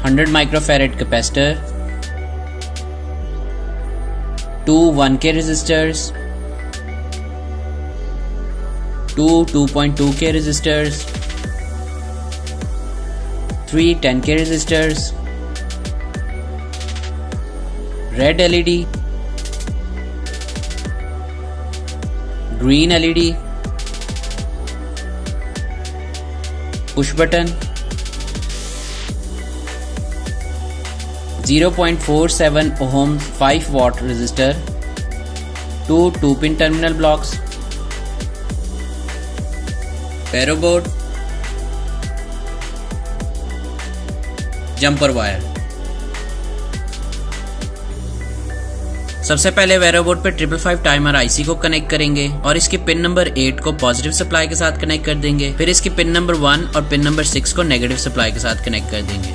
100 microfarad capacitor, 2 1K resistors, 2 2.2K resistors, 3 10K resistors, red LED, green LED, push button, 0.47 ohm 5 watt resistor, 2 2-pin terminal blocks, Faro board, jumper wire. सबसे पहले वेरो board पे 555 timer IC को connect करेंगे और इसके pin number 8 को positive supply के साथ कनेक्ट कर देंगे। फिर इसकी पिन नंबर 1 और पिन नंबर 6 को नेगेटिव सप्लाई के साथ कनेक्ट कर देंगे।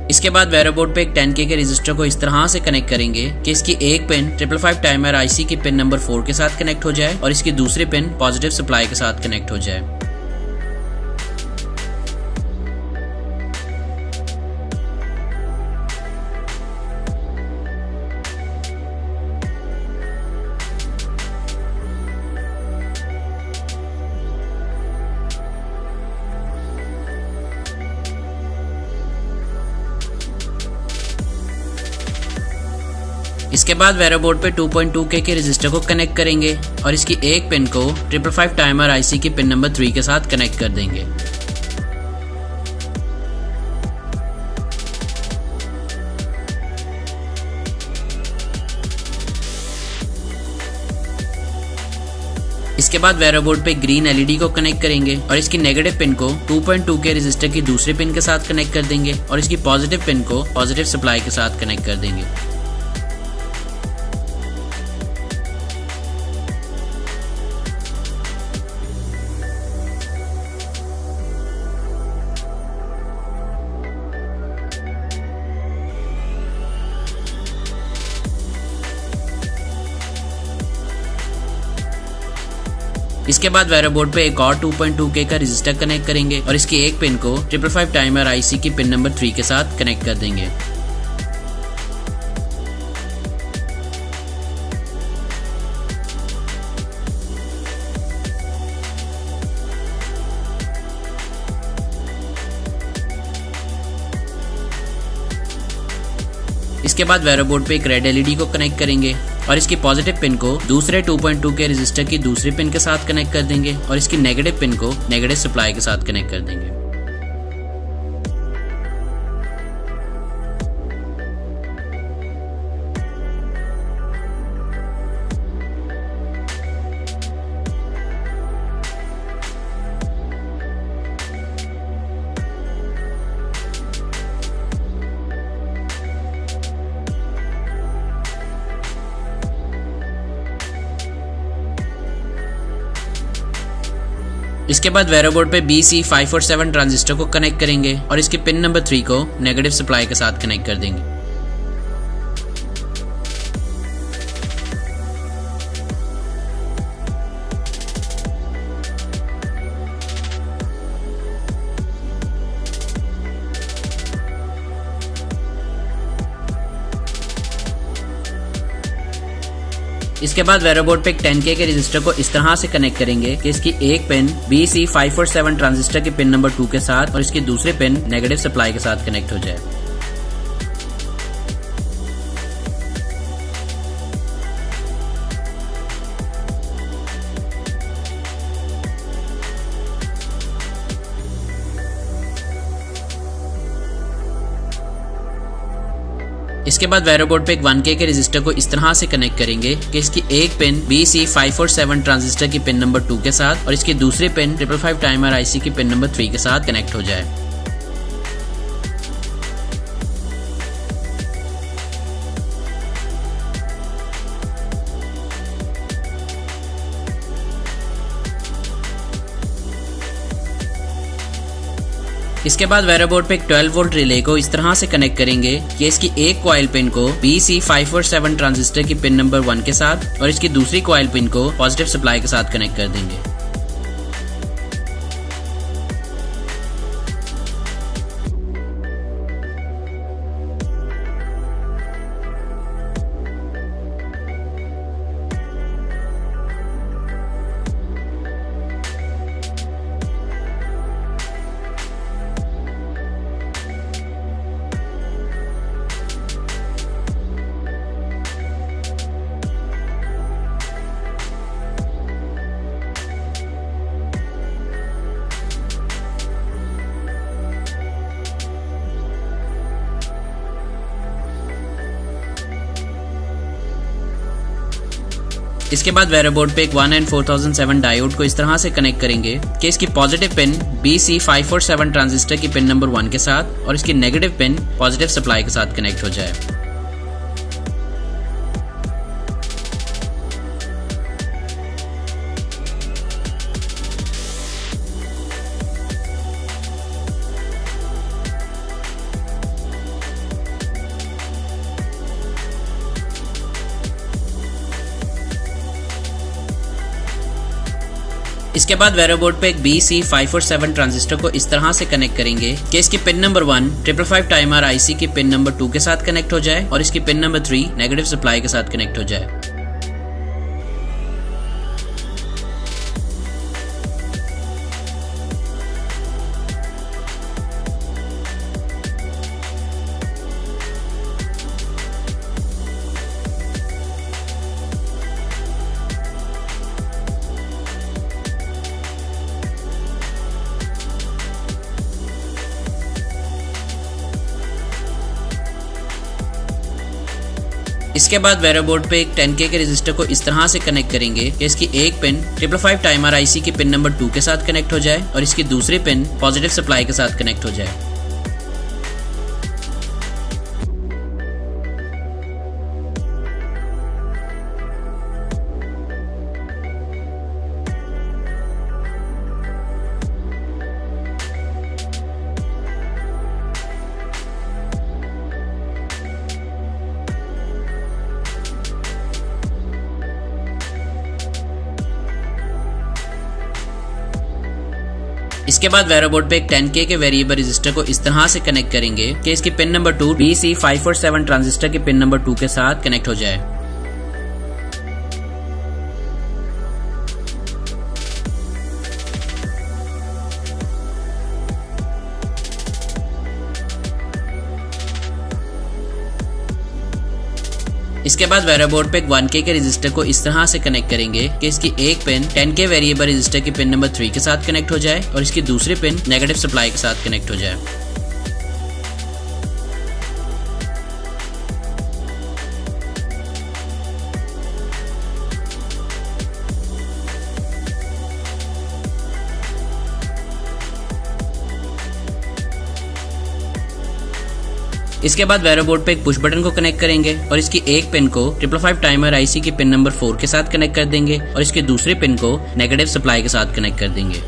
इसके बाद वेरो बोर्ड पे एक 10K के रजिस्टर को इस तरह से कनेक्ट करेंगे कि इसकी एक पिन 555 टाइमर आईसी की पिन नंबर 4 के साथ कनेक्ट हो जाए और इसकी दूसरी पिन पॉजिटिव सप्लाई के साथ कनेक्ट हो जाए। इसके बाद वेरो बोर्ड पे 2.2K के रजिस्टर को कनेक्ट करेंगे और इसकी एक पिन को 555 टाइमर आईसी की पिन नंबर 3 के साथ कनेक्ट कर देंगे। इसके बाद वेरो बोर्ड पे ग्रीन एलईडी को कनेक्ट करेंगे और इसकी नेगेटिव पिन को 2.2K रजिस्टर की दूसरी पिन के साथ कनेक्ट कर देंगे और इसकी पॉजिटिव पिन को पॉजिटिव सप्लाई के साथ कनेक्ट कर देंगे। इसके बाद वेरो बोर्ड पे एक और 2.2K का रजिस्टर कनेक्ट करेंगे और इसकी एक पिन को 555 टाइमर आईसी की पिन नंबर 3 के साथ कनेक्ट कर देंगे। इसके बाद वेरो बोर्ड पे एक रेड एलईडी को कनेक्ट करेंगे और इसकी पॉजिटिव पिन को दूसरे 2.2K रजिस्टर की दूसरी पिन के साथ कनेक्ट कर देंगे और इसकी नेगेटिव पिन को नेगेटिव सप्लाई के साथ कनेक्ट कर देंगे। इसके बाद वेरो बोर्ड पे BC547 ट्रांजिस्टर को कनेक्ट करेंगे और इसकी पिन नंबर 3 को नेगेटिव सप्लाई के साथ कनेक्ट कर देंगे। इसके बाद वेरो बोर्ड पे एक 10K के रजिस्टर को इस तरह से कनेक्ट करेंगे कि इसकी एक पिन BC547 ट्रांजिस्टर के पिन नंबर 2 के साथ और इसकी दूसरी पिन नेगेटिव सप्लाई के साथ कनेक्ट हो जाए। इसके बाद वेरो बोर्ड पे एक 1K के रजिस्टर को इस तरह से कनेक्ट करेंगे कि इसकी एक पिन BC547 ट्रांजिस्टर की पिन नंबर 2 के साथ और इसकी दूसरी पिन 555 टाइमर IC की पिन नंबर 3 के साथ कनेक्ट हो जाए। इसके बाद वेरो बोर्ड पे एक 12 वोल्ट रिले को इस तरह से कनेक्ट करेंगे कि इसकी एक कॉइल पिन को BC547 ट्रांजिस्टर की पिन नंबर 1 के साथ और इसकी दूसरी कॉइल पिन को पॉजिटिव सप्लाई के साथ कनेक्ट कर देंगे। इसके बाद वेरो बोर्ड पे एक 1N4007 डायोड को इस तरह से कनेक्ट करेंगे कि इसकी पॉजिटिव पिन BC547 ट्रांजिस्टर की पिन नंबर 1 के साथ और इसकी नेगेटिव पिन पॉजिटिव सप्लाई के साथ कनेक्ट हो जाए। इसके बाद वेरो बोर्ड पे एक BC547 ट्रांजिस्टर को इस तरह से कनेक्ट करेंगे कि इसकी पिन नंबर 1 555 टाइमर IC की पिन नंबर 2 के साथ कनेक्ट हो जाए और इसकी पिन नंबर 3 नेगेटिव सप्लाई के साथ कनेक्ट हो जाए। इसके बाद वेरो बोर्ड पे एक 10K के रजिस्टर को इस तरह से कनेक्ट करेंगे कि इसकी एक पिन 555 टाइमर IC की पिन नंबर 2 के साथ कनेक्ट हो जाए और इसकी दूसरी पिन पॉजिटिव सप्लाई के साथ कनेक्ट हो जाए। इसके बाद वेरो बोर्ड पे एक 10K के वेरिएबल रजिस्टर को इस तरह से कनेक्ट करेंगे कि इसकी पिन नंबर 2 BC547 ट्रांजिस्टर की पिन नंबर 2 के साथ कनेक्ट हो जाए। इसके बाद वेरो बोर्ड पे एक 1K के रजिस्टर को इस तरह से कनेक्ट करेंगे कि इसकी एक पिन 10K वेरिएबल रजिस्टर की पिन नंबर 3 के साथ कनेक्ट हो जाए और इसकी दूसरी पिन नेगेटिव सप्लाई के साथ कनेक्ट हो जाए। इसके बाद वेरो बोर्ड पे एक पुश बटन को कनेक्ट करेंगे और इसकी एक पिन को 555 टाइमर IC की पिन नंबर 4 के साथ कनेक्ट कर देंगे और इसकी दूसरी पिन को नेगेटिव सप्लाई के साथ कनेक्ट कर देंगे।